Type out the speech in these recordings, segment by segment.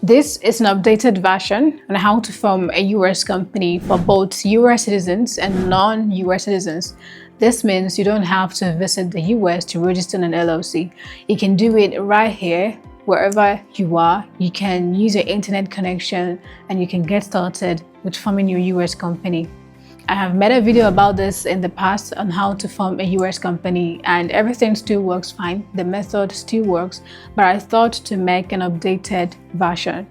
This is an updated version on how to form a US company for both US citizens and non-US citizens. This means you don't have to visit the US to register an LLC. You can do it right here, wherever you are. You can use your internet connection and you can get started with forming your US company. I have made a video about this in the past on how to form a US company, and everything still works fine. The method still works, but I thought to make an updated version.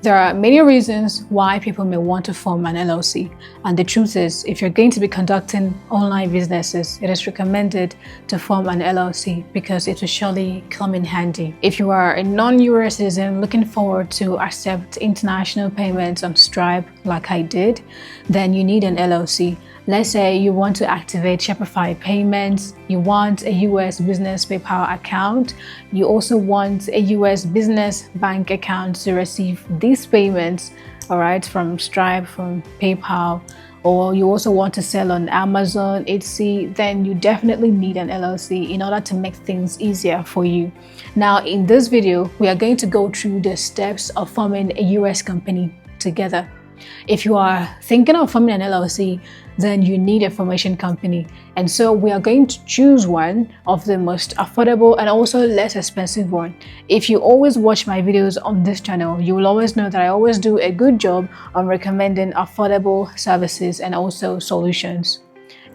There are many reasons why people may want to form an LLC, and the truth is, if you're going to be conducting online businesses, it is recommended to form an LLC because it will surely come in handy. If you are a non-US citizen looking forward to accept international payments on Stripe like I did, then you need an LLC. Let's say you want to activate Shopify payments, you want a US business PayPal account, you also want a US business bank account to receive these payments, all right, from Stripe, from PayPal, or you also want to sell on Amazon, Etsy, then you definitely need an LLC in order to make things easier for you. Now, in this video, we are going to go through the steps of forming a US company together. If you are thinking of forming an LLC, then you need a formation company. And so we are going to choose one of the most affordable and also less expensive one. If you always watch my videos on this channel, you will always know that I always do a good job on recommending affordable services and also solutions.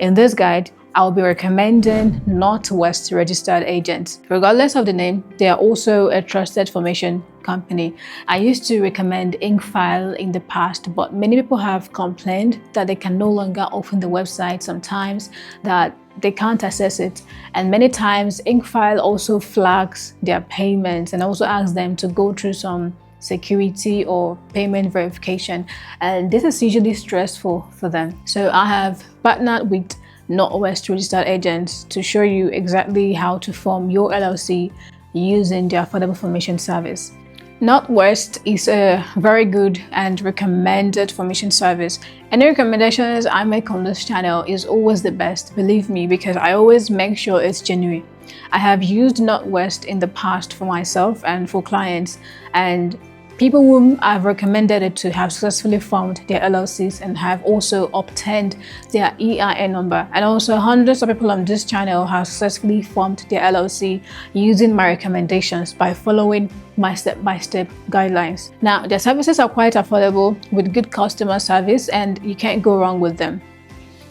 In this guide, I'll be recommending Northwest registered agents. Regardless of the name, they are also a trusted formation company. I used to recommend InkFile in the past, but many people have complained that they can no longer open the website sometimes, that they can't access it. And many times InkFile also flags their payments and also asks them to go through some security or payment verification. And this is usually stressful for them. So I have partnered with Northwest registered agents to show you exactly how to form your LLC using the affordable formation service. Northwest is a very good and recommended formation service. Any recommendations I make on this channel is always the best, believe me, because I always make sure it's genuine. I have used Northwest in the past for myself and for clients, and people whom I've recommended it to have successfully formed their LLCs and have also obtained their EIN number. And also hundreds of people on this channel have successfully formed their LLC using my recommendations by following my step-by-step guidelines. Now, their services are quite affordable with good customer service, and you can't go wrong with them.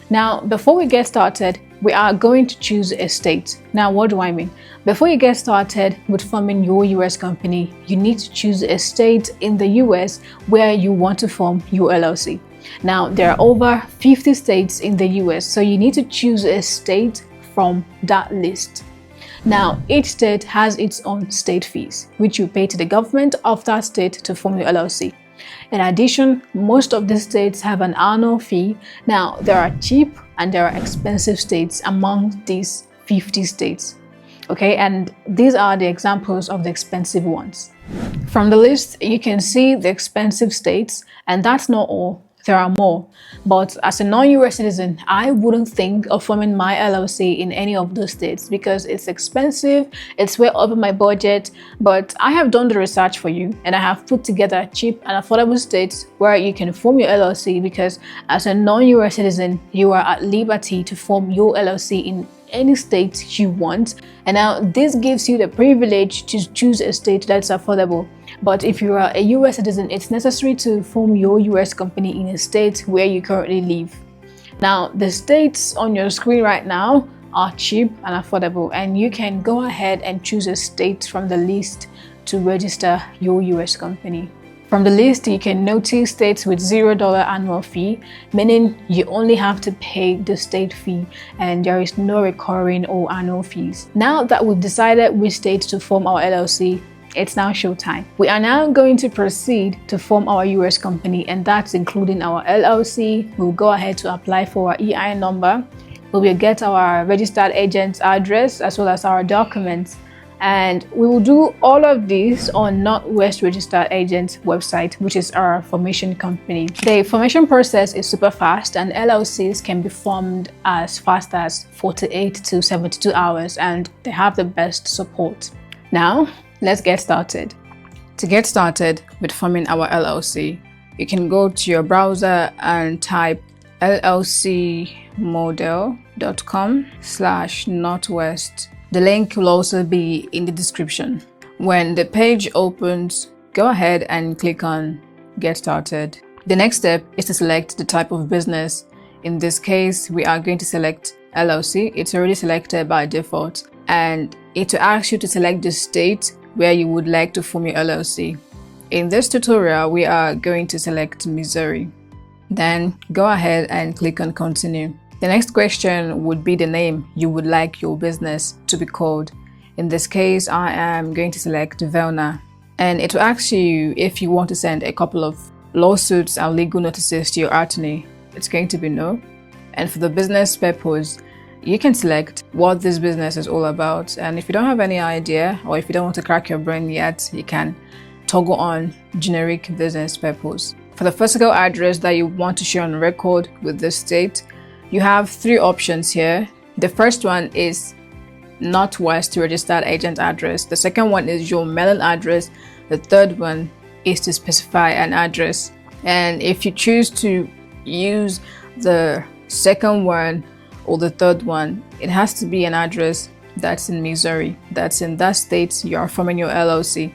Now, before we get started, we are going to choose a state. Now, what do I mean? Before you get started with forming your US company, you need to choose a state in the US where you want to form your LLC. Now, there are over 50 states in the US, so you need to choose a state from that list. Now, each state has its own state fees, which you pay to the government of that state to form your LLC. In addition, most of the states have an annual fee. Now, there are cheap and there are expensive states among these 50 states. Okay, and these are the examples of the expensive ones. From the list, you can see the expensive states, and that's not all. There are more. But as a non-US citizen, I wouldn't think of forming my LLC in any of those states because it's expensive, it's way over my budget. But I have done the research for you, and I have put together cheap and affordable states where you can form your LLC, because as a non-US citizen, you are at liberty to form your LLC in any state you want. And now this gives you the privilege to choose a state that's affordable. But if you are a US citizen, it's necessary to form your US company in a state where you currently live. Now, the states on your screen right now are cheap and affordable, and you can go ahead and choose a state from the list to register your US company. From the list, you can notice states with $0 annual fee, meaning you only have to pay the state fee and there is no recurring or annual fees. Now that we've decided which state to form our LLC, it's now showtime. We are now going to proceed to form our US company, and that's including our LLC. We'll go ahead to apply for our EIN number. We will get our registered agent's address as well as our documents. And we will do all of this on Northwest Registered Agents website, which is our formation company. The formation process is super fast, and LLCs can be formed as fast as 48 to 72 hours, and they have the best support. Now, let's get started. To get started with forming our LLC, you can go to your browser and type llcmodel.com/northwest. The link will also be in the description. When the page opens, go ahead and click on Get Started. The next step is to select the type of business. In this case, we are going to select LLC. It's already selected by default, and it will ask you to select the state where you would like to form your LLC. In this tutorial, we are going to select Missouri. Then go ahead and click on Continue. The next question would be the name you would like your business to be called. In this case, I am going to select Velna, and it will ask you if you want to send a couple of lawsuits and legal notices to your attorney. It's going to be no. And for the business purpose, you can select what this business is all about. And if you don't have any idea, or if you don't want to crack your brain yet, you can toggle on generic business purpose. For the physical address that you want to share on record with the state, you have 3 options here. The first one is Northwest registered agent address. The second one is your mailing address. The third one is to specify an address. And if you choose to use the second one or the third one, it has to be an address that's in Missouri, that's in that state you are forming your LLC.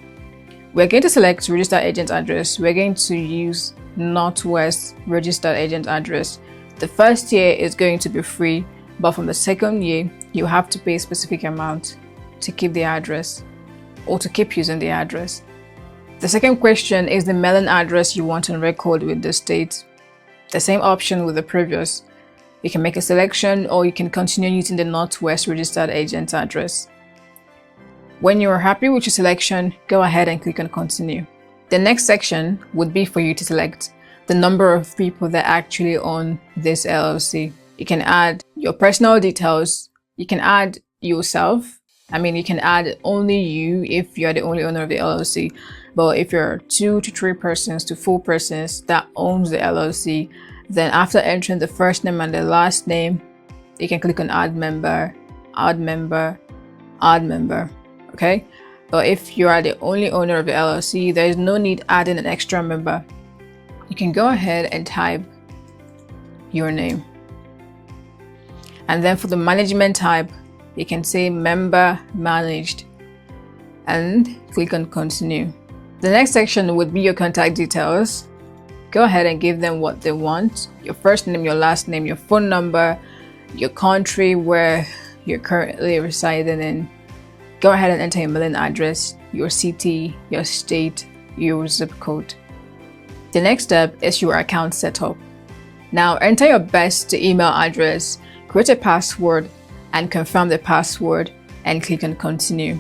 We're going to select registered agent address. We're going to use Northwest registered agent address. The first year is going to be free, but from the second year, you have to pay a specific amount to keep the address or to keep using the address. The second question is the mailing address you want on record with the state. The same option with the previous. You can make a selection, or you can continue using the Northwest registered agent address. When you are happy with your selection, go ahead and click on Continue. The next section would be for you to select the number of people that actually own this LLC. You can add your personal details. You can add yourself. You can add only you if you're the only owner of the LLC. But if you're 2 to 3 persons to 4 persons that owns the LLC, then after entering the first name and the last name, you can click on Add Member, Add Member, Add Member. Okay? But if you are the only owner of the LLC, there is no need adding an extra member. You can go ahead and type your name. And then for the management type, you can say Member Managed and click on Continue. The next section would be your contact details. Go ahead and give them what they want. Your first name, your last name, your phone number, your country where you're currently residing in. Go ahead and enter your mailing address, your city, your state, your zip code. The next step is your account setup. Now enter your best email address, create a password, and confirm the password, and click on Continue.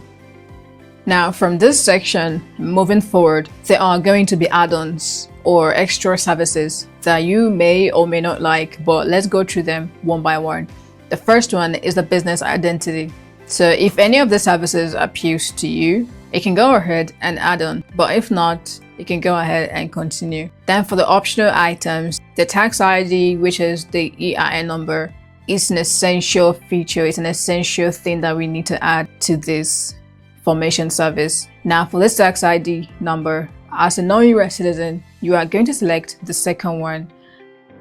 Now from this section, moving forward, there are going to be add-ons or extra services that you may or may not like, but let's go through them one by one. The first one is the business identity. So if any of the services appeals to you, you can go ahead and add on, but if not, you can go ahead and continue. Then for the optional items, the tax ID, which is the EIN number, is an essential feature. It's an essential thing that we need to add to this formation service. Now for this tax ID number, as a non-US citizen, you are going to select the second one,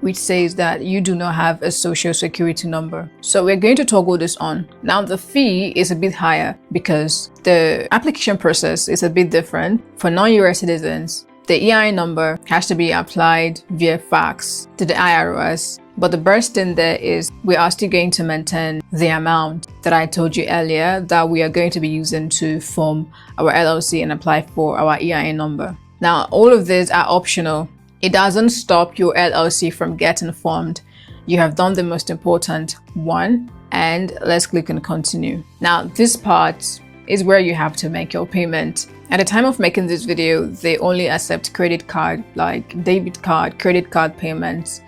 which says that you do not have a social security number. So we're going to toggle this on. Now the fee is a bit higher because the application process is a bit different. For non-US citizens, the EIN number has to be applied via fax to the IRS. But the best thing there is we are still going to maintain the amount that I told you earlier that we are going to be using to form our LLC and apply for our EIN number. Now, all of these are optional. It doesn't stop your LLC from getting formed. You have done the most important one, and let's click on Continue. Now, this part is where you have to make your payment. At the time of making this video, they only accept credit card, like debit card, credit card payments.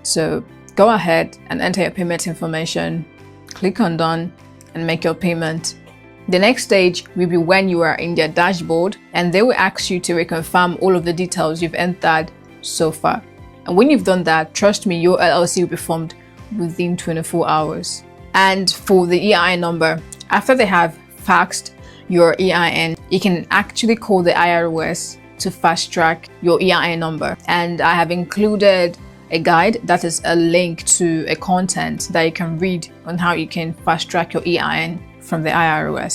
So go ahead and enter your payment information, click on Done, and make your payment. The next stage will be when you are in their dashboard, and they will ask you to reconfirm all of the details you've entered so far. And when you've done that, trust me, your LLC will be formed within 24 hours. And for the EIN number, after they have faxed your EIN, you can actually call the IRS to fast track your EIN number. And I have included a guide that is a link to a content that you can read on how you can fast track your EIN from the IRS.